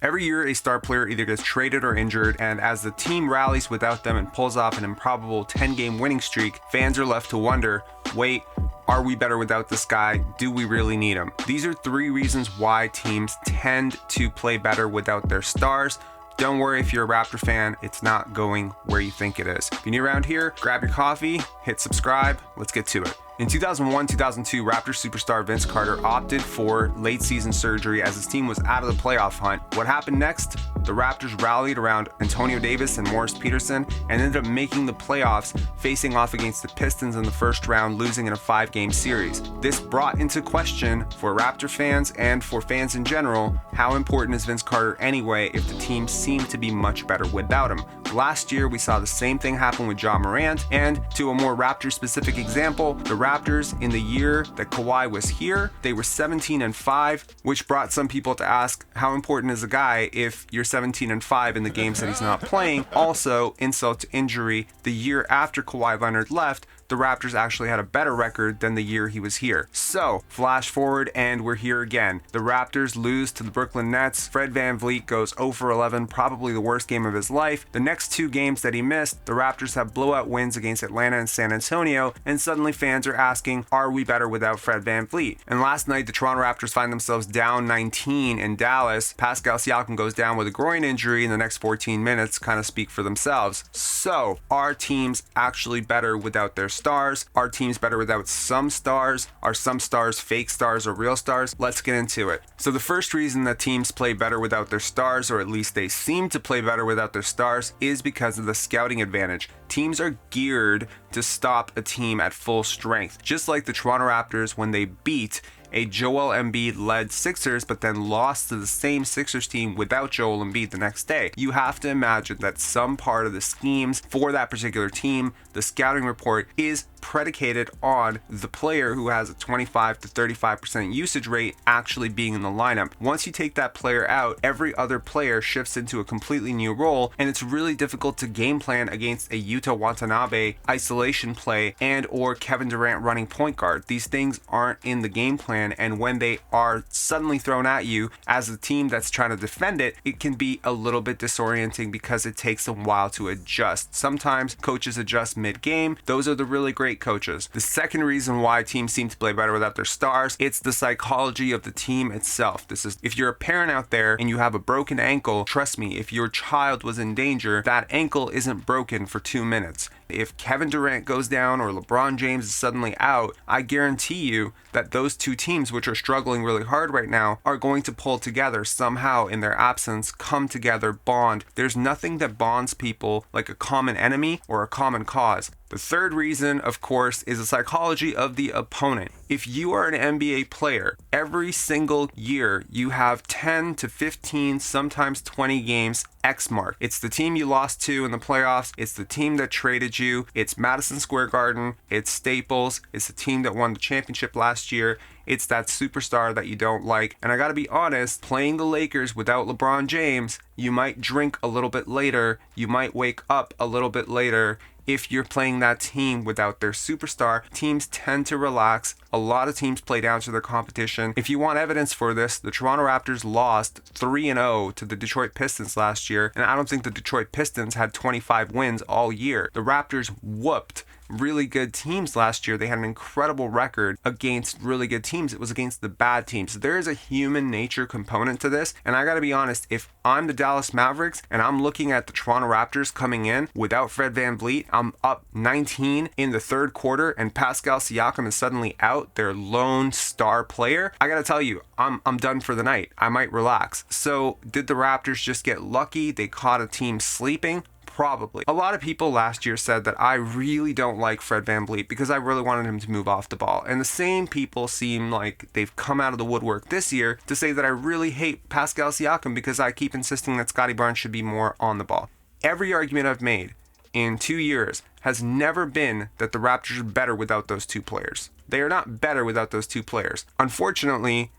Every year, a star player either gets traded or injured, and as the team rallies without them and pulls off an improbable 10-game winning streak, fans are left to wonder, wait, are we better without this guy? Do we really need him? These are 3 reasons why teams tend to play better without their stars. Don't worry if you're a Raptor fan, it's not going where you think it is. If you're new around here, grab your coffee, hit subscribe, let's get to it. In 2001-2002, Raptors superstar Vince Carter opted for late season surgery as his team was out of the playoff hunt. What happened next? The Raptors rallied around Antonio Davis and Morris Peterson and ended up making the playoffs, facing off against the Pistons in the first round, losing in a 5-game series. This brought into question for Raptor fans and for fans in general, how important is Vince Carter anyway if the team seemed to be much better without him? Last year, we saw the same thing happen with Ja Morant, and to a more Raptor-specific example, the Raptors in the year that Kawhi was here, they were 17-5, which brought some people to ask, how important is a guy if you're 17-5 in the games that he's not playing? Also, insult to injury, the year after Kawhi Leonard left, the Raptors actually had a better record than the year he was here. So, flash forward and we're here again. The Raptors lose to the Brooklyn Nets. Fred VanVleet goes 0 for 11, probably the worst game of his life. The next 2 games that he missed, the Raptors have blowout wins against Atlanta and San Antonio, and suddenly fans are asking, are we better without Fred VanVleet? And last night, the Toronto Raptors find themselves down 19 in Dallas. Pascal Siakam goes down with a groin injury in the next 14 minutes, kind of speak for themselves. So, are teams actually better without their stars? Are teams better without some stars? Are some stars fake stars or real stars? Let's get into it. So the first reason that teams play better without their stars, or at least they seem to play better without their stars, is because of the scouting advantage. Teams are geared to stop a team at full strength, just like the Toronto Raptors when they beat a Joel Embiid-led Sixers, but then lost to the same Sixers team without Joel Embiid the next day. You have to imagine that some part of the schemes for that particular team, the scouting report, is predicated on the player who has a 25 to 35% usage rate actually being in the lineup. Once you take that player out, every other player shifts into a completely new role, and it's really difficult to game plan against a Yuta Watanabe isolation play and or Kevin Durant running point guard. These things aren't in the game plan, and when they are suddenly thrown at you as a team that's trying to defend it, it can be a little bit disorienting because it takes a while to adjust. Sometimes coaches adjust mid-game. Those are the really great coaches. The second reason why teams seem to play better without their stars, it's the psychology of the team itself. This is, if you're a parent out there and you have a broken ankle, trust me, if your child was in danger, that ankle isn't broken for 2 minutes. If Kevin Durant goes down or LeBron James is suddenly out, I guarantee you that those 2 teams, which are struggling really hard right now, are going to pull together somehow in their absence, come together, bond. There's nothing that bonds people like a common enemy or a common cause. The third reason, of course, is the psychology of the opponent. If you are an NBA player, every single year you have 10 to 15, sometimes 20 games X mark. It's the team you lost to in the playoffs. It's the team that traded you. It's Madison Square Garden. It's Staples. It's the team that won the championship last year. It's that superstar that you don't like. And I gotta be honest, playing the Lakers without LeBron James, you might drink a little bit later. You might wake up a little bit later. If you're playing that team without their superstar, teams tend to relax. A lot of teams play down to their competition. If you want evidence for this, the Toronto Raptors lost 3-0 to the Detroit Pistons last year, and I don't think the Detroit Pistons had 25 wins all year. The Raptors whooped really good teams last year. They had an incredible record against really good teams. It was against the bad teams. So there is a human nature component to this. And I got to be honest, if I'm the Dallas Mavericks and I'm looking at the Toronto Raptors coming in without Fred VanVleet, I'm up 19 in the third quarter and Pascal Siakam is suddenly out, their lone star player. I got to tell you, I'm done for the night. I might relax. So did the Raptors just get lucky? They caught a team sleeping? Probably. A lot of people last year said that I really don't like Fred VanVleet because I really wanted him to move off the ball. And the same people seem like they've come out of the woodwork this year to say that I really hate Pascal Siakam because I keep insisting that Scottie Barnes should be more on the ball. Every argument I've made in 2 years has never been that the Raptors are better without those 2 players. They are not better without those 2 players. Unfortunately,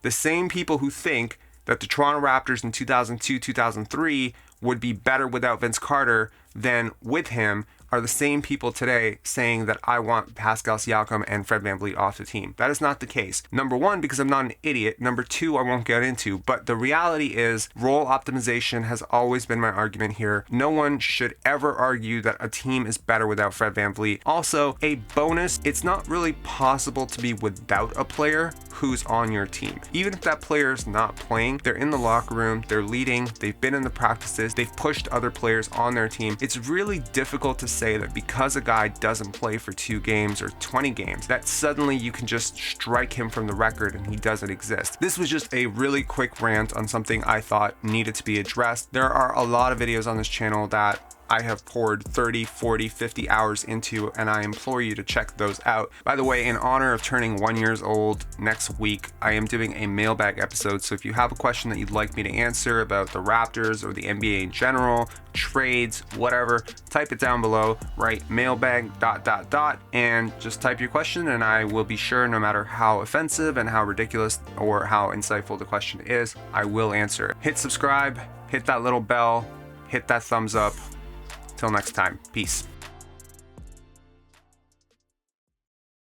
the same people who think that the Toronto Raptors in 2002, 2003 would be better without Vince Carter than with him are the same people today saying that I want Pascal Siakam and Fred VanVleet off the team. That is not the case. Number one, because I'm not an idiot. Number two, I won't get into. But the reality is role optimization has always been my argument here. No one should ever argue that a team is better without Fred VanVleet. Also, a bonus, it's not really possible to be without a player who's on your team. Even if that player is not playing, they're in the locker room, they're leading, they've been in the practices, they've pushed other players on their team. It's really difficult to say that because a guy doesn't play for 2 games or 20 games, that suddenly you can just strike him from the record and he doesn't exist. This was just a really quick rant on something I thought needed to be addressed. There are a lot of videos on this channel that I have poured 30, 40, 50 hours into, and I implore you to check those out. By the way, in honor of turning 1 year old next week, I am doing a mailbag episode. So if you have a question that you'd like me to answer about the Raptors or the NBA in general, trades, whatever, type it down below, write mailbag ... and just type your question, and I will be sure, no matter how offensive and how ridiculous or how insightful the question is, I will answer it. Hit subscribe, hit that little bell, hit that thumbs up. Till next time, peace.